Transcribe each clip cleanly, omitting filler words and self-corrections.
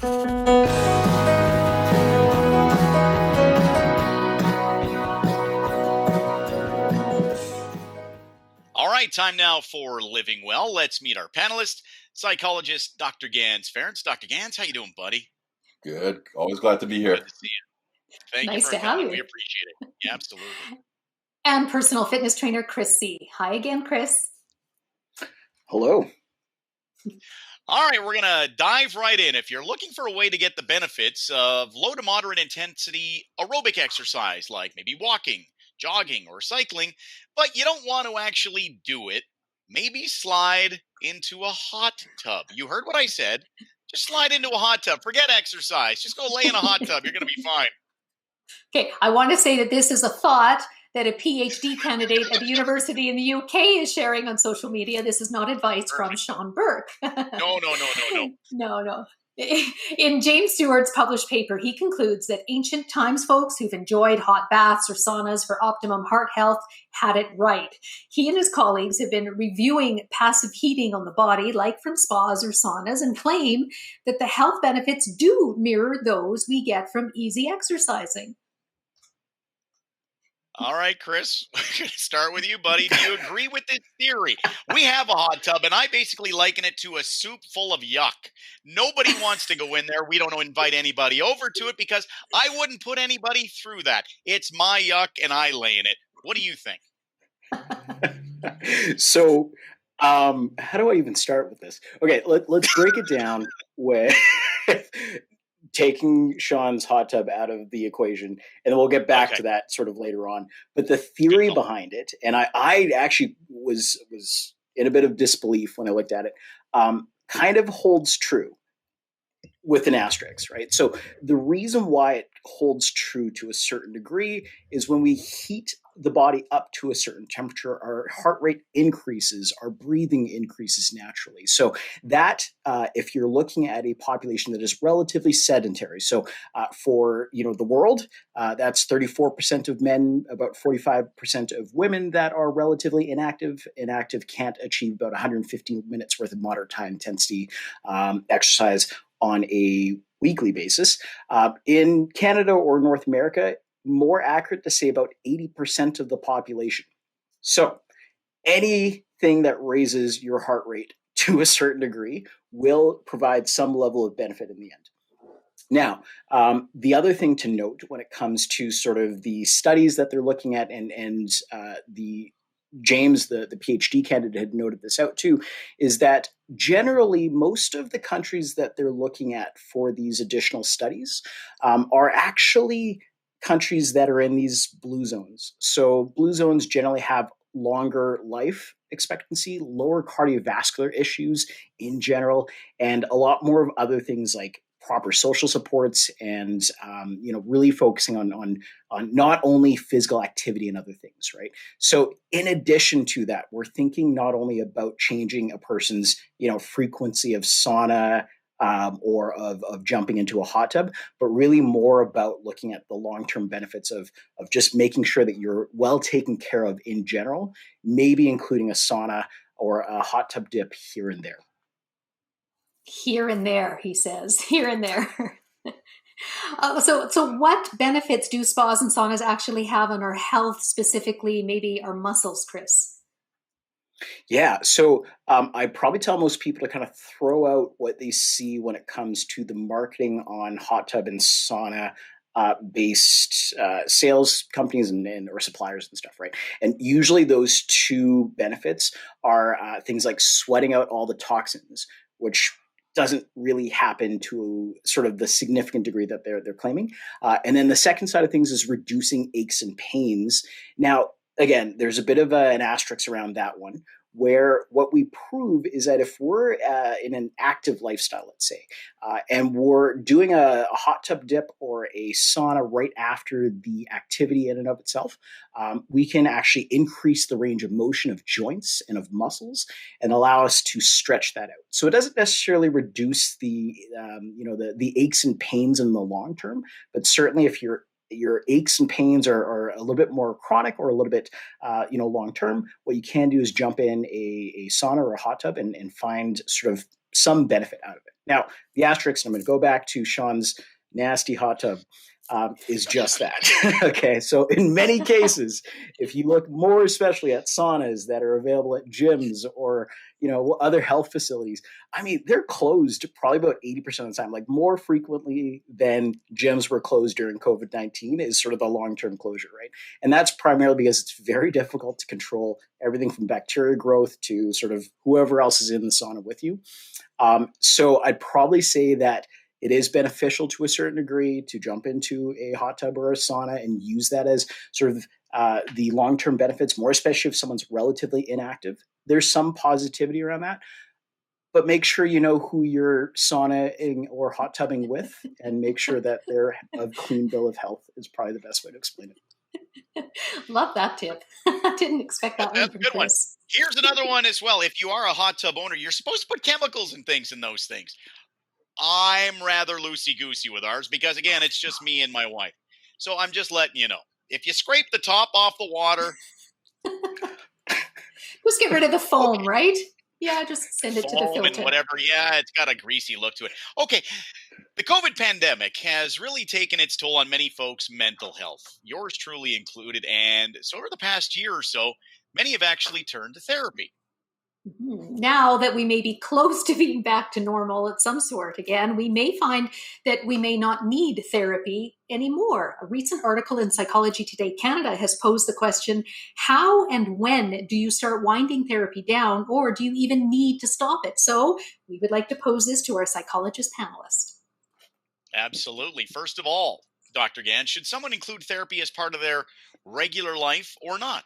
All right, time now for Living Well. Let's meet our panelist, psychologist Dr. Gans Ference. Dr. Gans, how you doing, buddy? Good. Always glad to be here. Good to see you. Thank you Nice for to have coming. you. We appreciate it. Yeah, absolutely. And personal fitness trainer Chris C. Hi again, Chris. Hello. All right, we're going to dive right in. If you're looking for a way to get the benefits of low to moderate intensity aerobic exercise, like maybe walking, jogging, or cycling, but you don't want to actually do it, maybe slide into a hot tub. You heard what I said. Just slide into a hot tub. Forget exercise. Just go lay in a hot tub. You're going to be fine. Okay, I want to say that this is a thought that a PhD candidate at a university in the UK is sharing on social media. This is not advice from Sean Burke. No. No. In James Stewart's published paper, he concludes that ancient times folks who've enjoyed hot baths or saunas for optimum heart health had it right. He and his colleagues have been reviewing passive heating on the body, like from spas or saunas, and claim that the health benefits do mirror those we get from easy exercising. All right, Chris, we're going to start with you, buddy. Do you agree with this theory? We have a hot tub, and I basically liken it to a soup full of yuck. Nobody wants to go in there. We don't invite anybody over to it because I wouldn't put anybody through that. It's my yuck, and I lay in it. What do you think? So, how do I even start with this? Okay, let's break it down with taking Sean's hot tub out of the equation, and then we'll get back to that sort of later on. But the theory behind it, and I actually was in a bit of disbelief when I looked at it, kind of holds true with an asterisk, right? So the reason why it holds true to a certain degree is when we heat the body up to a certain temperature, our heart rate increases, our breathing increases naturally. So that, if you're looking at a population that is relatively sedentary, so for the world, that's 34% of men, about 45% of women that are relatively inactive. Inactive can't achieve about 115 minutes worth of moderate high intensity exercise on a weekly basis. In Canada or North America, more accurate to say about 80% of the population. So anything that raises your heart rate to a certain degree will provide some level of benefit in the end. Now, the other thing to note when it comes to sort of the studies that they're looking at, and the James, the PhD candidate, had noted this out too, is that generally most of the countries that they're looking at for these additional studies are actually countries that are in these blue zones. So blue zones generally have longer life expectancy, lower cardiovascular issues in general, and a lot more of other things like proper social supports and really focusing on not only physical activity and other things, right? So in addition to that, we're thinking not only about changing a person's frequency of sauna or of jumping into a hot tub, but really more about looking at the long-term benefits of just making sure that you're well taken care of in general, maybe including a sauna or a hot tub dip here and there. Here and there, he says, here and there. So what benefits do spas and saunas actually have on our health, specifically maybe our muscles, Chris? Yeah, so I probably tell most people to kind of throw out what they see when it comes to the marketing on hot tub and sauna based sales companies and or suppliers and stuff, right? And usually those two benefits are things like sweating out all the toxins, which doesn't really happen to sort of the significant degree that they're claiming. And then the second side of things is reducing aches and pains. Now, again, there's a bit of an asterisk around that one, where what we prove is that if we're in an active lifestyle, let's say, and we're doing a hot tub dip or a sauna right after the activity in and of itself, we can actually increase the range of motion of joints and of muscles and allow us to stretch that out. So it doesn't necessarily reduce the aches and pains in the long term, but certainly if your aches and pains are a little bit more chronic or a little bit, long term, what you can do is jump in a sauna or a hot tub and find sort of some benefit out of it. Now, the asterisk, and I'm going to go back to Sean's nasty hot tub, is just that. Okay, so in many cases, if you look more especially at saunas that are available at gyms or other health facilities, I mean, they're closed probably about 80% of the time, like more frequently than gyms were closed during COVID-19 is sort of the long-term closure, right? And that's primarily because it's very difficult to control everything from bacteria growth to sort of whoever else is in the sauna with you. So I'd probably say that it is beneficial to a certain degree to jump into a hot tub or a sauna and use that as sort of the long-term benefits, more especially if someone's relatively inactive. There's some positivity around that, but make sure you know who you're saunaing or hot tubbing with and make sure that they're a clean bill of health is probably the best way to explain it. Love that tip. I didn't expect that one from Good one. Chris. Here's another one as well. If you are a hot tub owner, you're supposed to put chemicals and things in those things. I'm rather loosey-goosey with ours because, again, it's just me and my wife. So I'm just letting you know. If you scrape the top off the water... Just get rid of the foam, right? Yeah, just send it to the filter. And whatever. Yeah, it's got a greasy look to it. Okay, the COVID pandemic has really taken its toll on many folks' mental health, yours truly included. And so over the past year or so, many have actually turned to therapy. Now that we may be close to being back to normal at some sort again, we may find that we may not need therapy anymore. A recent article in Psychology Today Canada has posed the question, how and when do you start winding therapy down, or do you even need to stop it? So we would like to pose this to our psychologist panelist. Absolutely. First of all, Dr. Gans, should someone include therapy as part of their regular life or not?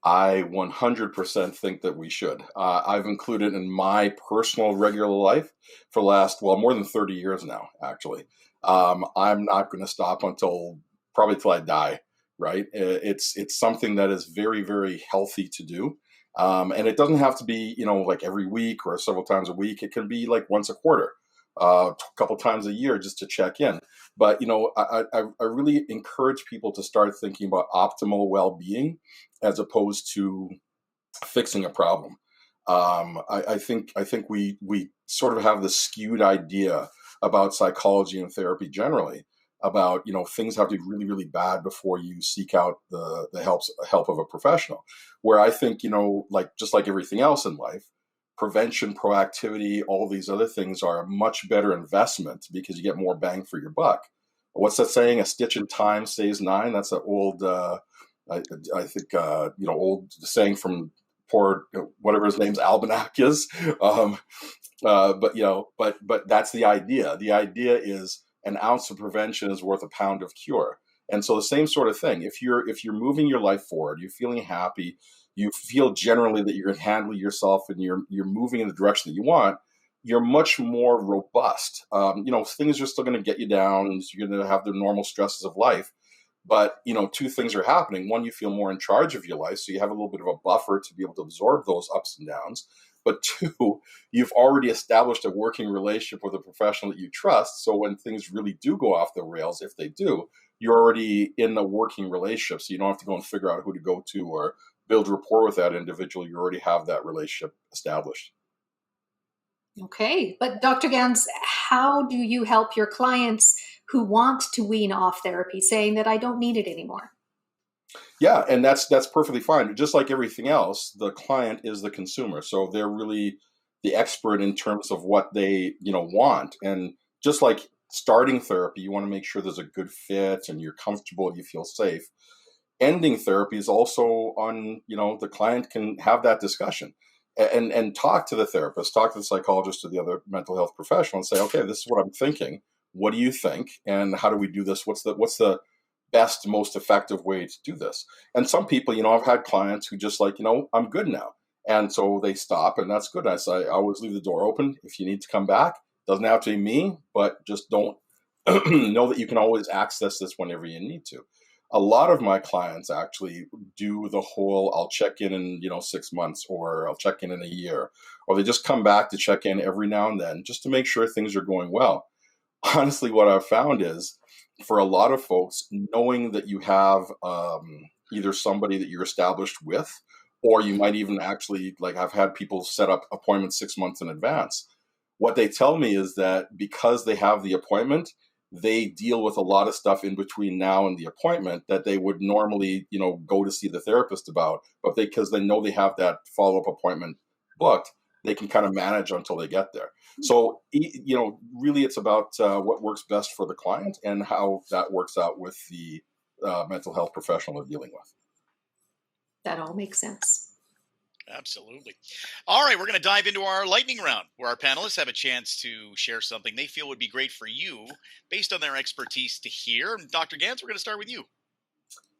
I 100% think that we should. I've included in my personal regular life for the last, more than 30 years now, actually. I'm not going to stop until I die, right? It's something that is very, very healthy to do. And it doesn't have to be, like every week or several times a week. It can be like once a quarter, a couple times a year just to check in. But, I really encourage people to start thinking about optimal well-being as opposed to fixing a problem. I think we sort of have this skewed idea about psychology and therapy generally about, things have to be really, really bad before you seek out the help of a professional. Where I think, just like everything else in life, prevention, proactivity, all these other things are a much better investment because you get more bang for your buck. What's that saying? A stitch in time saves nine. That's an old, I think, old saying from poor, whatever his name's Almanac is. But that's the idea. The idea is an ounce of prevention is worth a pound of cure. And so the same sort of thing. If you're moving your life forward, you're feeling happy, you feel generally that you're handling yourself and you're moving in the direction that you want, you're much more robust. Things are still going to get you down. You're going to have the normal stresses of life. But, two things are happening. One, you feel more in charge of your life. So you have a little bit of a buffer to be able to absorb those ups and downs. But two, you've already established a working relationship with a professional that you trust. So when things really do go off the rails, if they do, you're already in a working relationship. So you don't have to go and figure out who to go to or build rapport with that individual. You already have that relationship established. Okay. But Dr. Gans, how do you help your clients who want to wean off therapy, saying that I don't need it anymore? Yeah, and that's perfectly fine. Just like everything else, the client is the consumer. So they're really the expert in terms of what they, want. And just like starting therapy, you want to make sure there's a good fit and you're comfortable, you feel safe. Ending therapy is also on, the client can have that discussion and talk to the therapist, talk to the psychologist or the other mental health professional and say, okay, this is what I'm thinking. What do you think? And how do we do this? What's the best, most effective way to do this? And some people, I've had clients who just like, I'm good now. And so they stop and that's good. I always leave the door open. If you need to come back, doesn't have to be me, but just don't know that you can always access this whenever you need to. A lot of my clients actually do the whole, I'll check in 6 months, or I'll check in a year, or they just come back to check in every now and then just to make sure things are going well. Honestly, what I've found is for a lot of folks, knowing that you have either somebody that you're established with or you might even actually, like, I've had people set up appointments 6 months in advance. What they tell me is that because they have the appointment, they deal with a lot of stuff in between now and the appointment that they would normally, go to see the therapist about. But because they know they have that follow-up appointment booked, they can kind of manage until they get there. So, really it's about what works best for the client and how that works out with the mental health professional they're dealing with. That all makes sense. Absolutely. All right, we're going to dive into our lightning round, where our panelists have a chance to share something they feel would be great for you based on their expertise to hear. Dr. Gans, we're going to start with you.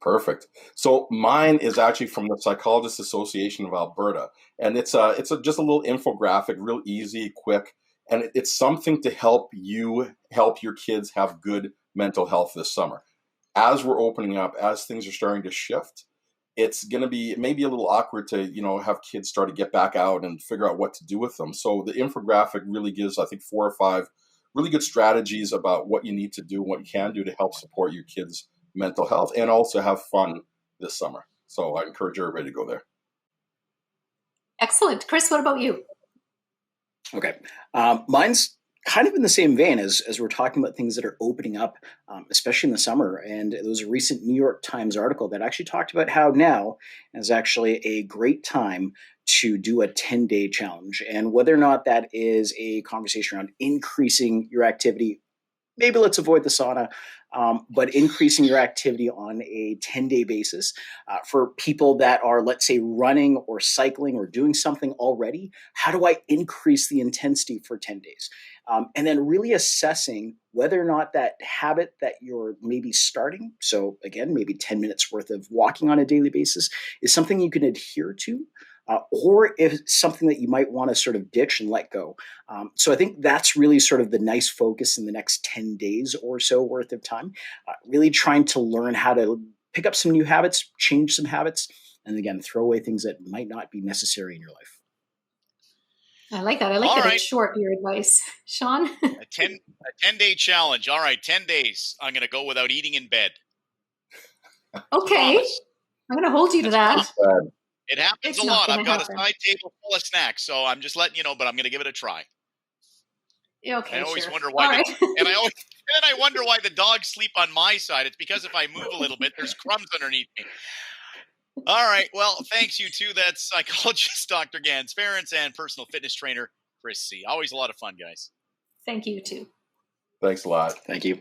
Perfect. So mine is actually from the Psychologists Association of Alberta, and it's just a little infographic, real easy, quick, and it's something to help your kids have good mental health this summer. As we're opening up, as things are starting to shift, it's going to be maybe a little awkward to, have kids start to get back out and figure out what to do with them. So the infographic really gives, I think, 4 or 5 really good strategies about what you need to do, what you can do to help support your kids' mental health and also have fun this summer. So I encourage everybody to go there. Excellent. Chris, what about you? Okay. Mine's kind of in the same vein as we're talking about things that are opening up, especially in the summer. And there was a recent New York Times article that actually talked about how now is actually a great time to do a 10-day challenge. And whether or not that is a conversation around increasing your activity, maybe let's avoid the sauna, but increasing your activity on a 10-day basis. For people that are, let's say, running or cycling or doing something already, how do I increase the intensity for 10 days? And then really assessing whether or not that habit that you're maybe starting, so again, maybe 10 minutes worth of walking on a daily basis, is something you can adhere to. Or if it's something that you might want to sort of ditch and let go. So I think that's really sort of the nice focus in the next 10 days or so worth of time, really trying to learn how to pick up some new habits, change some habits, and again, throw away things that might not be necessary in your life. I like that. I like that it's short, your advice. Sean? A 10-day challenge. All right, 10 days. I'm going to go without eating in bed. Okay. I'm going to hold you to that. It happens a lot. I've got a side table full of snacks, so I'm just letting you know, but I'm going to give it a try. Okay, I always wonder why, I wonder why the dogs sleep on my side. It's because if I move a little bit, there's crumbs underneath me. All right. Well, thanks, you two. That's psychologist Dr. Gans Ference and personal fitness trainer Chris C. Always a lot of fun, guys. Thank you, too. Thanks a lot. Thank you.